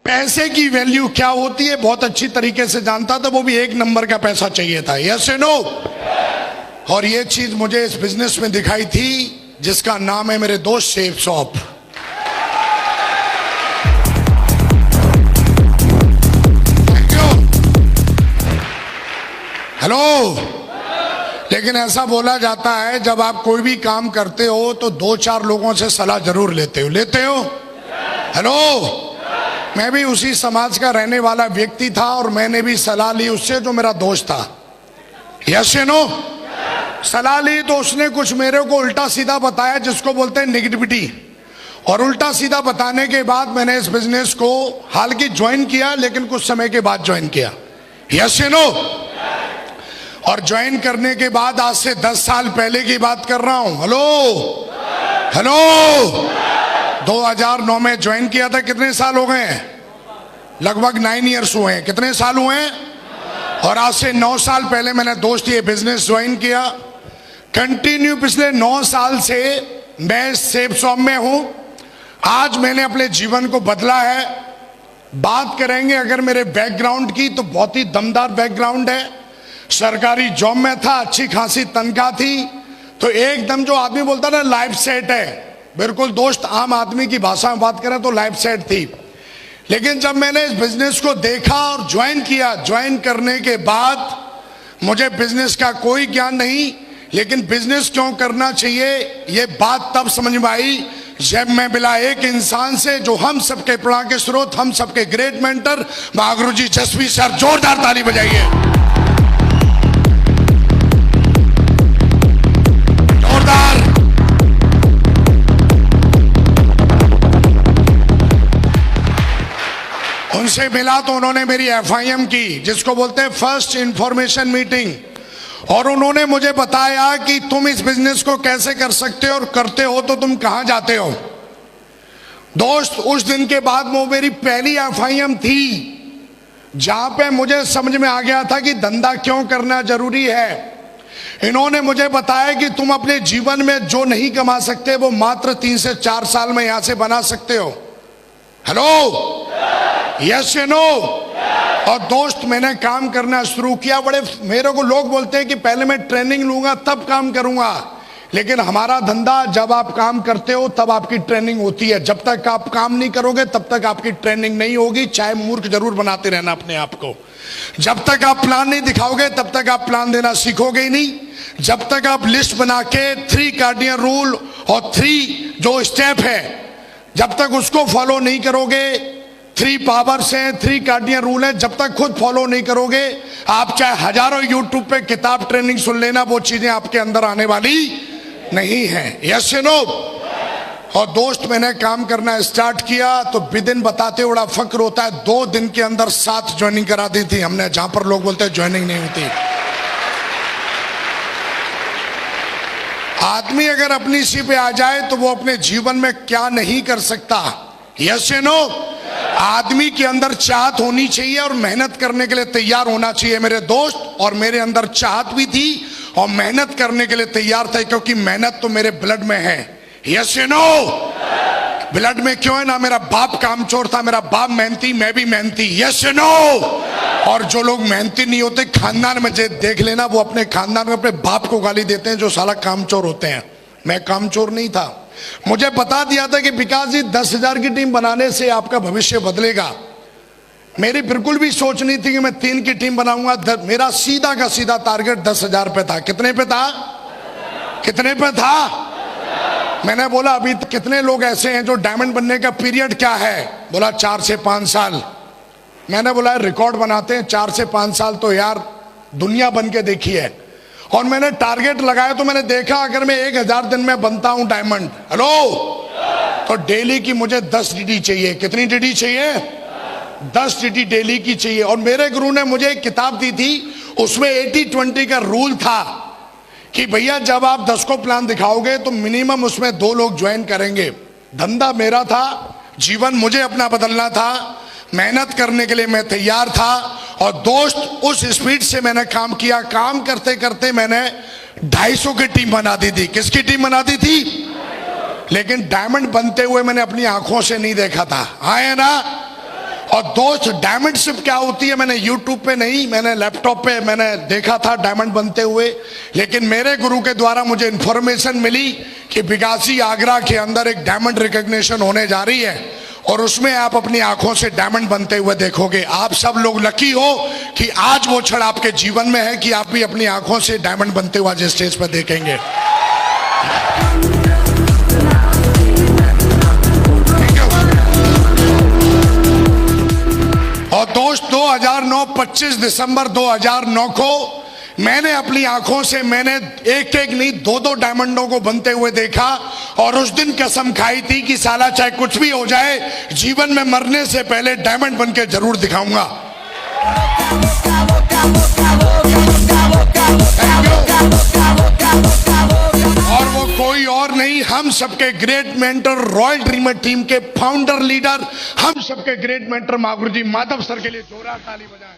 पैसे की वैल्यू क्या होती है बहुत अच्छी तरीके से जानता था, वो भी एक नंबर का पैसा चाहिए था। यस या नो? और ये चीज मुझे इस बिजनेस में दिखाई थी जिसका नाम है मेरे दोस्त शेफ शॉप। हेलो। लेकिन ऐसा बोला जाता है जब आप कोई भी काम करते हो तो 2-4 लोगों से सलाह जरूर लेते हो। हेलो। मैं भी उसी समाज का रहने वाला व्यक्ति था और मैंने भी सलाह ली उससे जो मेरा दोस्त था। यस या नो? सलाह ली तो उसने कुछ मेरे को उल्टा सीधा बताया जिसको बोलते हैं नेगेटिविटी। और उल्टा सीधा बताने के बाद मैंने इस बिजनेस को हालांकि ज्वाइन किया, लेकिन कुछ समय के बाद ज्वाइन किया। यस या नो? और ज्वाइन करने के बाद आज से 10 साल पहले की बात कर रहा हूं। हेलो 2009 में ज्वाइन किया था। कितने साल हो गए हैं? लगभग 9 इयर्स हुए हैं। कितने साल हुए हैं? और आज से 9 साल पहले मैंने दोस्त ये बिजनेस ज्वाइन किया। कंटिन्यू पिछले 9 साल से मैं सेफ शॉप में हूं। आज मैंने अपने जीवन को बदला है। बात करेंगे अगर मेरे बैकग्राउंड की तो बहुत ही दमदार बैकग्राउंड है। सरकारी जॉब में था, अच्छी खासी तनख्वाह थी, तो एकदम जो आदमी बोलता ना लाइफ सेट है, बिल्कुल दोस्त आम आदमी की भाषा में बात करें तो लाइफ सेट थी। लेकिन जब मैंने इस बिजनेस को देखा और ज्वाइन किया, ज्वाइन करने के बाद मुझे बिजनेस का कोई ज्ञान नहीं, लेकिन बिजनेस क्यों करना चाहिए ये बात तब समझ में आई जब मैं मिला एक इंसान से जो हम सबके प्रेरणा के स्रोत, हम सबके ग्रेट मेंटर महागुरु जी जसवी सर। जोरदार ताली बजाइए। उनसे मिला तो उन्होंने मेरी FIM की, जिसको बोलते हैं फर्स्ट इंफॉर्मेशन मीटिंग, और उन्होंने मुझे बताया कि तुम इस बिजनेस को कैसे कर सकते हो और करते हो तो तुम कहां जाते हो। दोस्त उस दिन के बाद वो मेरी पहली FIM थी जहां पे मुझे समझ में आ गया था कि धंधा क्यों करना जरूरी है। इन्होंने मुझे बताया कि तुम अपने जीवन में जो नहीं कमा सकते वो मात्र 3 से 4 साल में यहां से बना सकते हो। हेलो। यस या नो? और दोस्त मैंने काम करना शुरू किया। बड़े मेरे को लोग बोलते हैं कि पहले मैं ट्रेनिंग लूंगा तब काम करूंगा, लेकिन हमारा धंधा जब आप काम करते हो तब आपकी ट्रेनिंग होती है। जब तक आप काम नहीं करोगे तब तक आपकी ट्रेनिंग नहीं होगी, चाहे मूर्ख जरूर बनाते रहना अपने आप को। जब तक आप प्लान नहीं दिखाओगे तब तक आप प्लान देना सीखोगे ही नहीं। जब तक आप लिस्ट बना के 3 कार्डिनल रूल और 3 जो स्टेप है जब तक उसको फॉलो नहीं करोगे, 3 पावर्स हैं, 3 कार्डिनल रूल है, जब तक खुद फॉलो नहीं करोगे, आप चाहे हजारों यूट्यूब पे किताब ट्रेनिंग सुन लेना, वो चीजें आपके अंदर आने वाली नहीं है। यस या नो? और दोस्त मैंने काम करना स्टार्ट किया तो विदिन बताते बड़ा फक्र होता है, 2 दिन के अंदर 7 ज्वाइनिंग करा दी थी हमने, जहां पर लोग बोलते हैं ज्वाइनिंग नहीं होती। आदमी अगर अपनी इसी पे आ जाए तो वो अपने जीवन में क्या नहीं कर सकता। यस या नो? आदमी के अंदर चाहत होनी चाहिए और मेहनत करने के लिए तैयार होना चाहिए मेरे दोस्त। और मेरे अंदर चाहत भी थी और मेहनत करने के लिए तैयार था, क्योंकि मेहनत तो मेरे ब्लड में है। यस या नो? ब्लड में क्यों है ना? मेरा बाप कामचोर था, मेरा बाप मेहनती, मैं भी मेहनती। यस या नो? और जो लोग मेहनती नहीं होते खानदान में देख लेना, वो अपने खानदान में अपने बाप को गाली देते हैं जो साला कामचोर होते हैं। मैं कामचोर नहीं था। मुझे बता दिया था कि विकास जी 10,000 की टीम बनाने से आपका भविष्य बदलेगा। मेरी बिल्कुल भी सोच नहीं थी कि मैं 3 की टीम बनाऊंगा। मेरा सीधा का सीधा टारगेट 10,000 पे था। कितने पे था? कितने पे था? मैंने बोला अभी कितने लोग ऐसे हैं जो डायमंड बनने का पीरियड क्या है? बोला 4 से 5 साल। मैंने बोला रिकॉर्ड बनाते हैं, 4 से 5 साल तो यार दुनिया बन के देखी है। और मैंने टारगेट लगाया तो मैंने देखा अगर मैं 1000 दिन में बनता हूं डायमंड, हेलो, तो डेली की मुझे 10 DD चाहिए। कितनी DD चाहिए? 10 DD डेली की चाहिए। और मेरे गुरु ने मुझे एक किताब दी थी, उसमें 80-20 का रूल था कि भैया जब आप 10 को प्लान दिखाओगे तो मिनिमम उसमें 2 लोग ज्वाइन करेंगे। धंधा मेरा था, जीवन मुझे अपना बदलना था, मेहनत करने के लिए मैं तैयार था। और दोस्त उस स्पीड से मैंने काम किया। काम करते करते मैंने 250 की टीम बना दी थी। किसकी टीम बना दी थी? लेकिन डायमंड बनते हुए मैंने अपनी आंखों से नहीं देखा था, हाँ है ना? और दोस्त डायमंड शिप क्या होती है मैंने यूट्यूब पे नहीं, मैंने लैपटॉप पे मैंने देखा था डायमंड बनते हुए, लेकिन मेरे गुरु के द्वारा मुझे इंफॉर्मेशन मिली कि बिगासी आगरा के अंदर एक डायमंड रिकॉग्निशन होने जा रही है और उसमें आप अपनी आंखों से डायमंड बनते हुए देखोगे। आप सब लोग लकी हो कि आज वो क्षण आपके जीवन में है कि आप भी अपनी आंखों से डायमंड बनते हुए आज स्टेज पर देखेंगे। और दोस्त 2009 25 दिसंबर 2009 को मैंने अपनी आंखों से मैंने एक एक नहीं दो दो डायमंडों को बनते हुए देखा और उस दिन कसम खाई थी कि साला चाहे कुछ भी हो जाए जीवन में मरने से पहले डायमंड बन के जरूर दिखाऊंगा। और वो कोई और नहीं, हम सबके great mentor royal dreamer team के फाउंडर लीडर, हम सबके ग्रेट मेंटर महागुरु जी माधव सर के लिए जोरदार ताली बजाएं।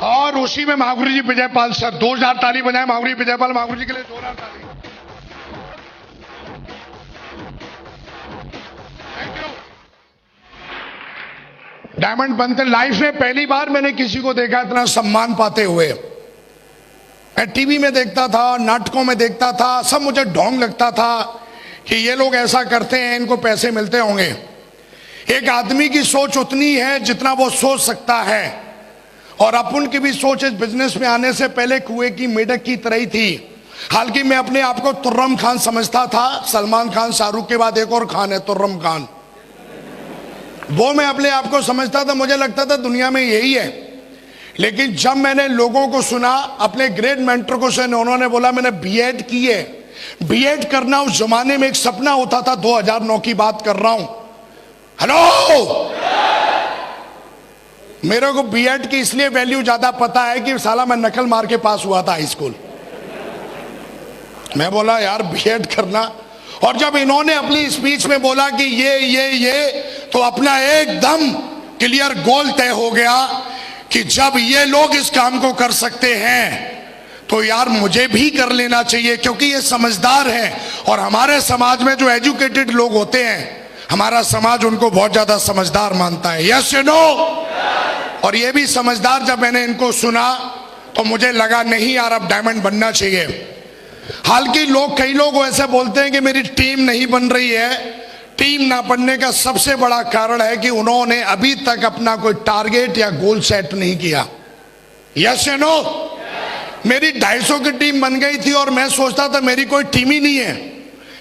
और उसी में महागुरु जी विजयपाल सर 2000 ताली बजाएं महागुरु जी विजयपाल महागुरु जी के लिए जोरदार ताली। डायमंड बनते लाइफ में पहली बार मैंने किसी को देखा इतना सम्मान पाते हुए। मैं टीवी में देखता था, नाटकों में देखता था, सब मुझे ढोंग लगता था कि ये लोग ऐसा करते हैं इनको पैसे मिलते होंगे। एक आदमी की सोच उतनी है जितना वो सोच सकता है और अपन की भी सोच इस बिजनेस में आने से पहले कुएं की मेढक की तरह ही थी। हालांकि मैं अपने आप को तुर्रम खान समझता था, सलमान खान शाहरुख के बाद एक और खान है तुर्रम खान, वो मैं अपने आप को समझता था, मुझे लगता था दुनिया में यही है। लेकिन जब मैंने लोगों को सुना, अपने ग्रेट मेंटर को सुना, उन्होंने बोला मैंने बीएड की है। बीएड करना उस जमाने में एक सपना होता था, 2009 की बात कर रहा हूं। हेलो, मेरे को बीएड की इसलिए वैल्यू ज्यादा पता है कि साला मैं नकल मार के पास हुआ था हाई स्कूल। मैं बोला यार बीएड करना, और जब इन्होंने अपनी स्पीच में बोला कि ये तो अपना एकदम क्लियर गोल तय हो गया कि जब ये लोग इस काम को कर सकते हैं तो यार मुझे भी कर लेना चाहिए, क्योंकि ये समझदार हैं। और हमारे समाज में जो एजुकेटेड लोग होते हैं, हमारा समाज उनको बहुत ज्यादा समझदार मानता है। यस या नो? और ये भी समझदार, जब मैंने इनको सुना तो मुझे लगा नहीं यार अब डायमंड बनना चाहिए। हालांकि कई लोग ऐसे बोलते हैं कि मेरी टीम नहीं बन रही है। टीम ना बनने का सबसे बड़ा कारण है कि उन्होंने अभी तक अपना कोई टारगेट या गोल सेट नहीं किया। यस या नो? मेरी 250 की टीम बन गई थी और मैं सोचता था मेरी कोई टीम ही नहीं है।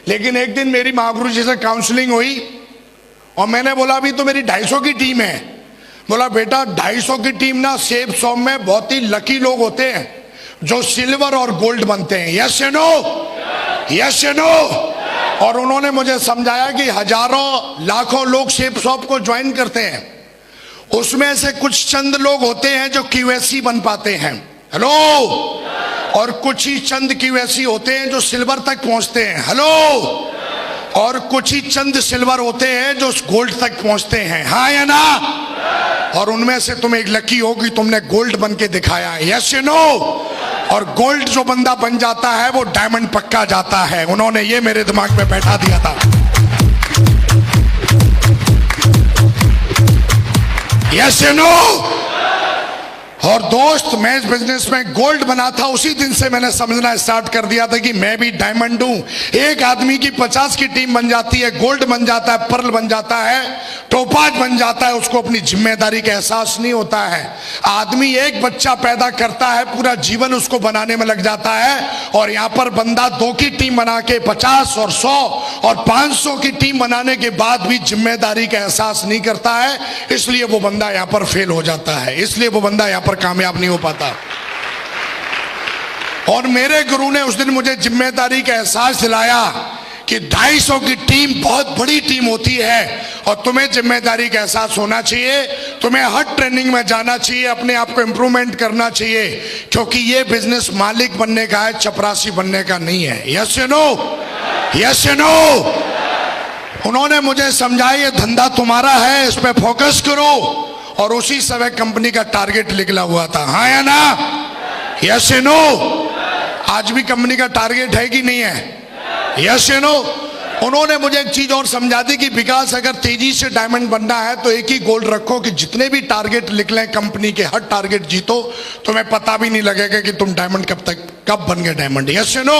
लेकिन एक दिन मेरी महागुरु जी से काउंसलिंग हुई और मैंने बोला अभी तो मेरी 250 की टीम है। बोला बेटा 250 की टीम ना सेब सॉम में बहुत ही लकी लोग होते हैं जो सिल्वर और गोल्ड बनते हैं। यस या नो? यस या नो? और उन्होंने मुझे समझाया कि हजारों लाखों लोग शेप शॉप को ज्वाइन करते हैं, उसमें से कुछ चंद लोग होते हैं जो क्यूएससी बन पाते हैं। हेलो? और कुछ ही चंद क्यूएससी होते हैं जो सिल्वर तक पहुंचते हैं। हेलो? और कुछ ही चंद सिल्वर होते हैं जो गोल्ड तक पहुंचते हैं। हाँ या ना? और उनमें से तुम एक लकी हो कि तुमने गोल्ड बन के दिखाया है। यस या नो? और गोल्ड जो बंदा बन जाता है वो डायमंड पक्का जाता है। उन्होंने ये मेरे दिमाग में बैठा दिया था। यस या नो? और दोस्त मैं इस बिजनेस में गोल्ड बना था, उसी दिन से मैंने समझना स्टार्ट कर दिया था कि मैं भी डायमंड हूं। एक आदमी की 50 की टीम बन जाती है, गोल्ड बन जाता है, पर्ल बन जाता है, टोपाज बन जाता है, उसको अपनी जिम्मेदारी का एहसास नहीं होता है। आदमी एक बच्चा पैदा करता है, पूरा जीवन उसको बनाने में लग जाता है, और यहाँ पर बंदा 2 की टीम बना के 50 और 100 और 500 की टीम बनाने के बाद भी जिम्मेदारी का एहसास नहीं करता है। इसलिए वो बंदा यहाँ पर फेल हो जाता है, इसलिए वो बंदा यहाँ पर कामयाब नहीं हो पाता। और मेरे गुरु ने उस दिन मुझे जिम्मेदारी का एहसास दिलाया कि 250 की टीम बहुत बड़ी टीम होती है और तुम्हें जिम्मेदारी का एहसास होना चाहिए। तुम्हें हर ट्रेनिंग में जाना चाहिए, अपने आप को इंप्रूवमेंट करना चाहिए, क्योंकि ये बिजनेस मालिक बनने का है, चपरासी बनने का नहीं है। यस या नो? यस या नो? उन्होंने मुझे समझाया ये धंधा तुम्हारा है, इस पे फोकस करो, और उसी समय कंपनी का टारगेट निकला हुआ था। हाँ या ना? यस या नो? आज भी कंपनी का टारगेट है कि नहीं है? यस या नो? उन्होंने मुझे एक चीज और समझा दी कि विकास अगर तेजी से डायमंड बनना है तो एक ही गोल रखो कि जितने भी टारगेट निकले कंपनी के हर टारगेट जीतो, तुम्हें पता भी नहीं लगेगा कि तुम डायमंड कब बन गए डायमंड। यस या नो?